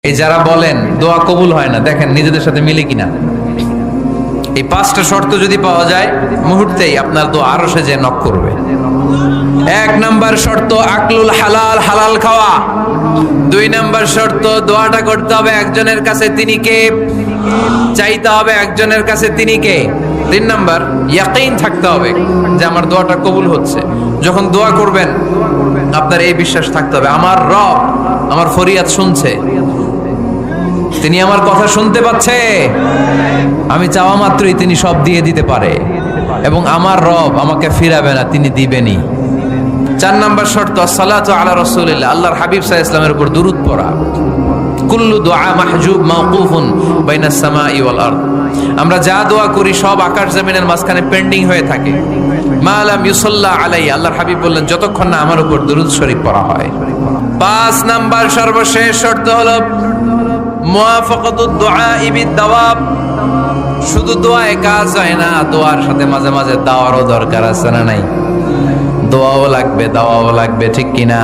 এই যারা বলেন দোয়া কবুল হয় না, দেখেন নিজেদের সাথে মিলে কিনা। এই পাঁচটা শর্ত যদি পাওয়া যায়, মুহূর্তেই আপনার দোয়া আরশে যে নক করবে। এক নাম্বার শর্ত আকলুল হালাল, হালাল খাওয়া। দুই নাম্বার শর্ত দোয়াটা করতে হবে একজনের কাছে, তিনি কে? চাইতে হবে একজনের কাছে, তিনি কে? তিন নাম্বার ইয়াকিন থাকতে হবে যে আমার দোয়াটা কবুল হচ্ছে। যখন দোয়া করবেন আপনার এই বিশ্বাস থাকতে হবে আমার রব আমার ফরিয়াদ শুনছে, তিনি আমার কথা শুনতে পাচ্ছে, আমি চাওয়া মাত্রই তিনি সব দিয়ে দিতে পারে, এবং আমার রব আমাকে ফিরাবে না, তিনি দিবেনই। চার নাম্বার শর্ত সালাতু আলা রাসূলিল্লাহ, আল্লাহর হাবিব সাল্লাল্লাহু আলাইহি ওয়াসাল্লামের উপর দুরূদ পড়া। কুল্লু দুআ মাহজুব মাওকুফুন বাইনাস সামাই ওয়াল আরদ, আমরা যা দোয়া করি সব আকাশ জমিনের মাঝখানে পেন্ডিং হয়ে থাকে। মা লাম ইউসাল্লা আলাইহি, আল্লাহর হাবিব বললেন যতক্ষণ না আমার উপর দুরূদ শরীফ পড়া হয়। পাঁচ নাম্বার সর্বশেষ শর্ত হলো মুওয়াফাকাতুদ দুআ বিদ দাওয়াব, শুধু দোয়ায় কাজ হয় না, দোয়ার সাথে মাঝে মাঝে দাওয়ারও দরকার আছে না নাই? দোয়াও লাগবে, দাওয়াও লাগবে, ঠিক কিনা?